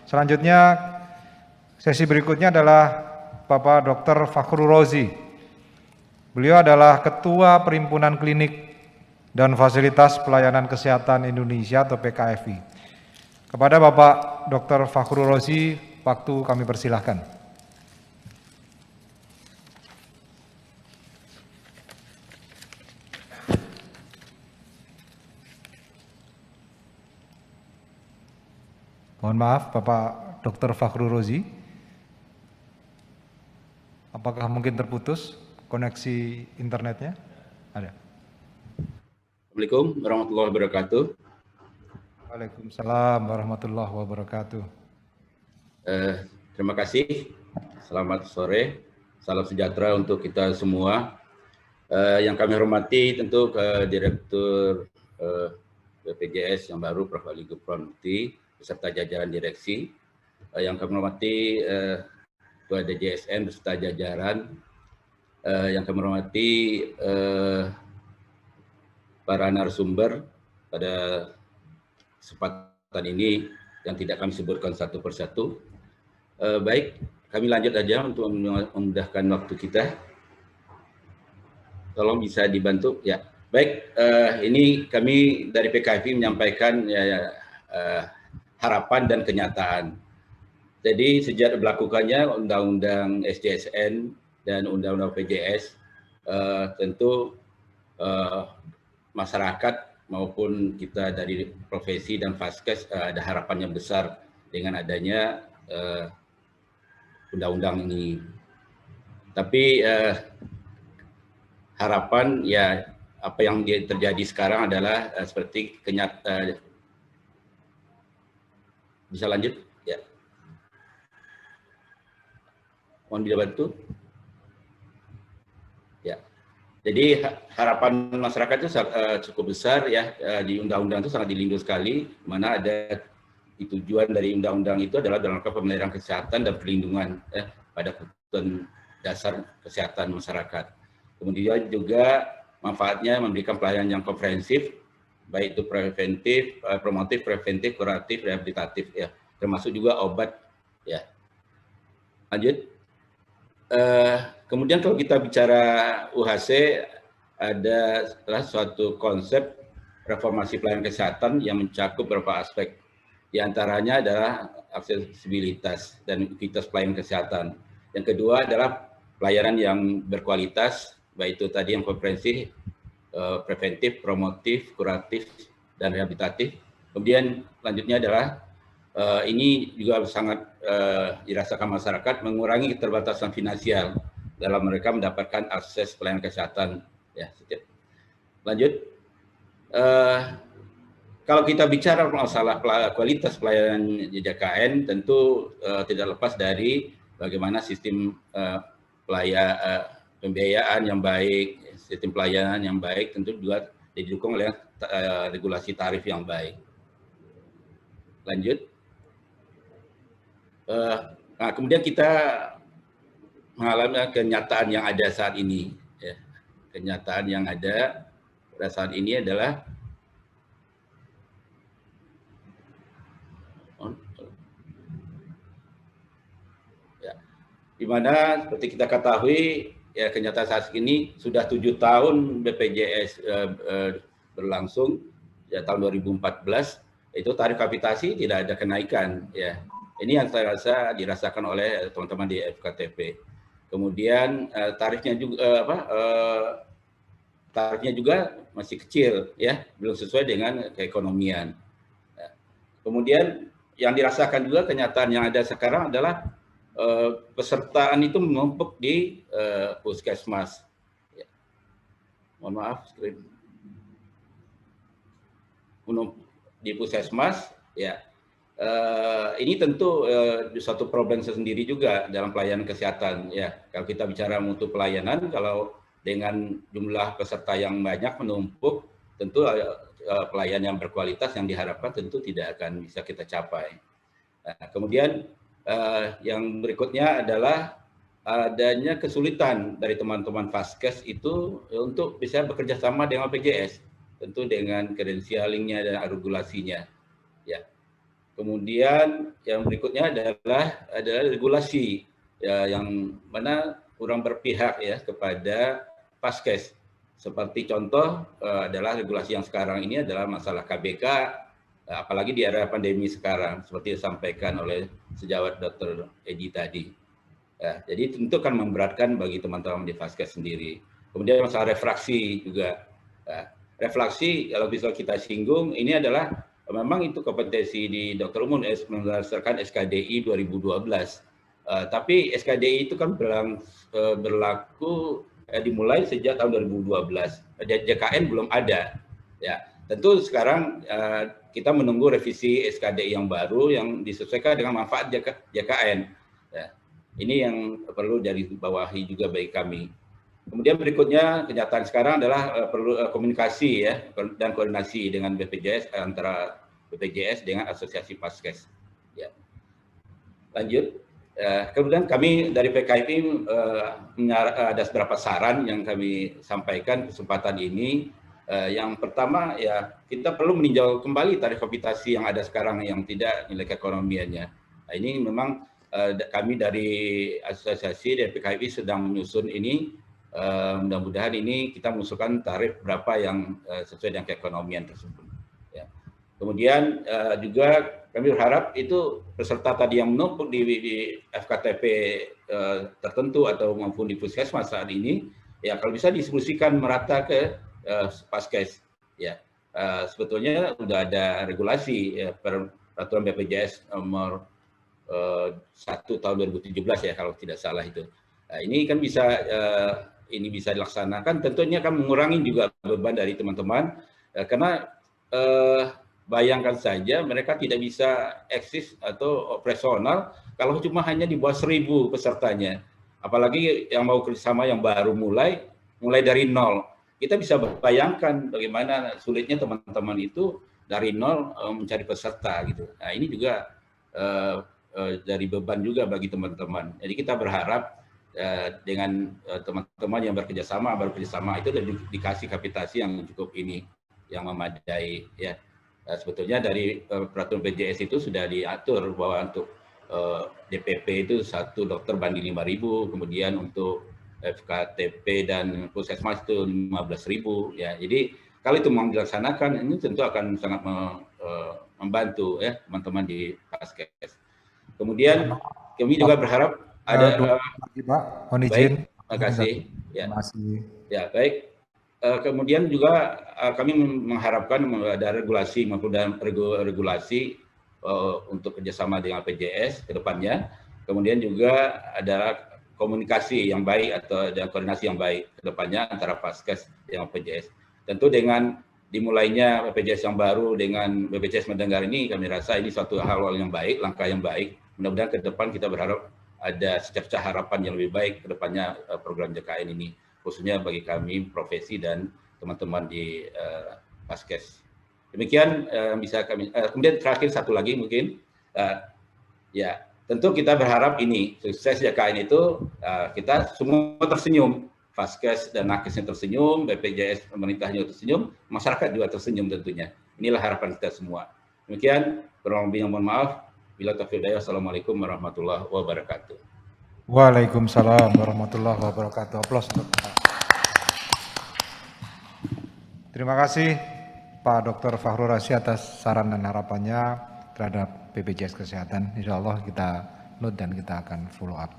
Selanjutnya, sesi berikutnya adalah Bapak Dr. Fakhrul Rozi. Beliau adalah Ketua Perhimpunan Klinik dan Fasilitas Pelayanan Kesehatan Indonesia atau PKFI. Kepada Bapak Dr. Fakhrul Rozi, waktu kami persilahkan. Mohon maaf, Bapak Dr. Fakhrul Rozi. Apakah mungkin terputus koneksi internetnya? Ada. Assalamualaikum warahmatullahi wabarakatuh. Waalaikumsalam warahmatullahi wabarakatuh. Terima kasih. Selamat sore. Salam sejahtera untuk kita semua. Yang kami hormati tentu ke Direktur BPJS yang baru, Prof. Ali Gufron Mukti, beserta jajaran direksi. Yang kami hormati Ketua DJSN beserta jajaran. Yang kami hormati para narasumber pada kesempatan ini yang tidak kami sebutkan satu persatu. Baik, kami lanjut aja untuk memudahkan waktu kita. Tolong bisa dibantu ya. Baik, ini kami dari PKFI menyampaikan harapan dan kenyataan. Jadi sejak berlakukannya Undang-Undang SJSN dan Undang-Undang PJS, tentu masyarakat maupun kita dari profesi dan Faskes ada harapan yang besar dengan adanya undang-undang ini. Tapi harapan ya apa yang terjadi sekarang adalah seperti kenyataan. Bisa lanjut ya. Mohon dibantu. Ya. Jadi harapan masyarakat itu cukup besar ya, di undang-undang itu sangat dilindungi sekali, mana ada tujuan dari undang-undang itu adalah dalam rangka pemeliharaan kesehatan dan perlindungan pada kebutuhan dasar kesehatan masyarakat. Kemudian juga manfaatnya memberikan pelayanan yang komprehensif, baik itu preventif, promotif, preventif, kuratif, rehabilitatif ya, termasuk juga obat ya. Lanjut. Kemudian kalau kita bicara UHC, ada suatu konsep reformasi pelayanan kesehatan yang mencakup beberapa aspek. Di antaranya adalah aksesibilitas dan ekuitas pelayanan kesehatan. Yang kedua adalah pelayanan yang berkualitas, baik itu tadi yang komprehensif, preventif, promotif, kuratif, dan rehabilitatif. Kemudian selanjutnya adalah ini juga sangat dirasakan masyarakat, mengurangi keterbatasan finansial dalam mereka mendapatkan akses pelayanan kesehatan. Ya, lanjut. Kalau kita bicara masalah kualitas pelayanan di JKN, tentu tidak lepas dari bagaimana sistem pembiayaan yang baik, sistem pelayanan yang baik, tentu juga didukung oleh regulasi tarif yang baik. Lanjut. Nah, kemudian kita mengalami kenyataan yang ada saat ini. Ya. Kenyataan yang ada pada saat ini adalah ya, di mana seperti kita ketahui ya, kenyataan saat ini sudah 7 tahun BPJS berlangsung ya, tahun 2014 itu tarif kapitasi tidak ada kenaikan ya. Ini yang saya rasa dirasakan oleh teman-teman di FKTP. Kemudian tarifnya juga masih kecil ya, belum sesuai dengan keekonomian. Kemudian yang dirasakan juga kenyataan yang ada sekarang adalah pesertaan itu menumpuk di puskesmas. Ya. Mohon maaf, screen. Menumpuk di puskesmas ya. Ini tentu suatu problem sendiri juga dalam pelayanan kesehatan ya. Kalau kita bicara mutu pelayanan, kalau dengan jumlah peserta yang banyak menumpuk, tentu pelayanan yang berkualitas yang diharapkan tentu tidak akan bisa kita capai. Nah, kemudian yang berikutnya adalah adanya kesulitan dari teman-teman Faskes itu untuk bisa bekerja sama dengan PJS, tentu dengan kredensialingnya dan regulasinya. Ya. Kemudian yang berikutnya adalah regulasi ya, yang mana kurang berpihak ya kepada Paskes. Seperti contoh adalah regulasi yang sekarang ini adalah masalah KBK, apalagi di era pandemi sekarang, seperti disampaikan oleh sejawat Dr. Edi tadi. Ya, jadi tentu kan memberatkan bagi teman-teman di Paskes sendiri. Kemudian masalah refraksi juga. Refraksi kalau bisa kita singgung, ini adalah memang itu kompetensi di dokter umum berdasarkan SKDI 2012. Tapi SKDI itu kan berlaku dimulai sejak tahun 2012. JKN belum ada. Ya, tentu sekarang kita menunggu revisi SKDI yang baru yang disesuaikan dengan manfaat JKN. Ya, ini yang perlu dibawahi juga bagi kami. Kemudian berikutnya kenyataan sekarang adalah perlu komunikasi ya dan koordinasi dengan BPJS, antara BPJS dengan Asosiasi Paskes. Ya. Lanjut. Kemudian kami dari PKIP ada beberapa saran yang kami sampaikan kesempatan ini. Yang pertama ya kita perlu meninjau kembali tarif kapitasi yang ada sekarang yang tidak nilai keekonomiannya. Nah, ini memang kami dari asosiasi dan PKIP sedang menyusun ini. Mudah-mudahan ini kita mengusulkan tarif berapa yang sesuai dengan keekonomian tersebut. Ya. Kemudian juga kami berharap itu peserta tadi yang menumpuk di FKTP tertentu atau maupun di puskesmas saat ini, ya kalau bisa didistribusikan merata ke Paskes. Ya, sebetulnya sudah ada regulasi ya, peraturan BPJS nomor 1 tahun 2017 ya kalau tidak salah itu. Nah, ini kan ini bisa dilaksanakan, tentunya akan mengurangi juga beban dari teman-teman, karena bayangkan saja mereka tidak bisa eksis atau operasional kalau cuma hanya di bawah 1.000 pesertanya. Apalagi yang mau kerjasama yang baru mulai dari nol. Kita bisa bayangkan bagaimana sulitnya teman-teman itu dari nol mencari peserta gitu. Nah ini juga dari beban juga bagi teman-teman. Jadi kita berharap dengan teman-teman yang bekerjasama itu dikasih kapitasi yang cukup ini, yang memadai ya. Sebetulnya dari peraturan BPJS itu sudah diatur bahwa untuk DPP itu 1 dokter banding 5.000, kemudian untuk FKTP dan puskesmas itu 15.000 ya. Jadi kalau itu mau dilaksanakan ini tentu akan sangat membantu ya teman-teman di Paskes. Kemudian kami juga berharap ada Pak, mohon izin. Baik, terima kasih. Ya. Terima kasih. Ya, baik. Kemudian juga kami mengharapkan ada regulasi maupun regulasi untuk kerjasama dengan PJS ke depannya. Kemudian juga ada komunikasi yang baik atau ada koordinasi yang baik ke depannya antara Paskes dengan PJS. Tentu dengan dimulainya BPJS yang baru dengan BPJS mendengar ini, kami rasa ini suatu hal yang baik, langkah yang baik. Mudah-mudahan ke depan kita berharap ada secercah harapan yang lebih baik ke depannya program JKN ini, khususnya bagi kami profesi dan teman-teman di Paskes. Demikian bisa kami. Kemudian terakhir satu lagi mungkin, ya tentu kita berharap ini sukses JKN itu kita semua tersenyum, Paskes dan Nakesnya tersenyum, BPJS pemerintahnya tersenyum, masyarakat juga tersenyum tentunya. Inilah harapan kita semua. Demikian, kurang lebih mohon maaf. Bila taufiq hidayah, assalamualaikum warahmatullahi wabarakatuh. Waalaikumsalam warahmatullahi wabarakatuh. Aplaus untuk Pak. Terima kasih Pak Dr. Fakhrul Razi atas saran dan harapannya terhadap BPJS Kesehatan. Insya Allah kita note dan kita akan follow up.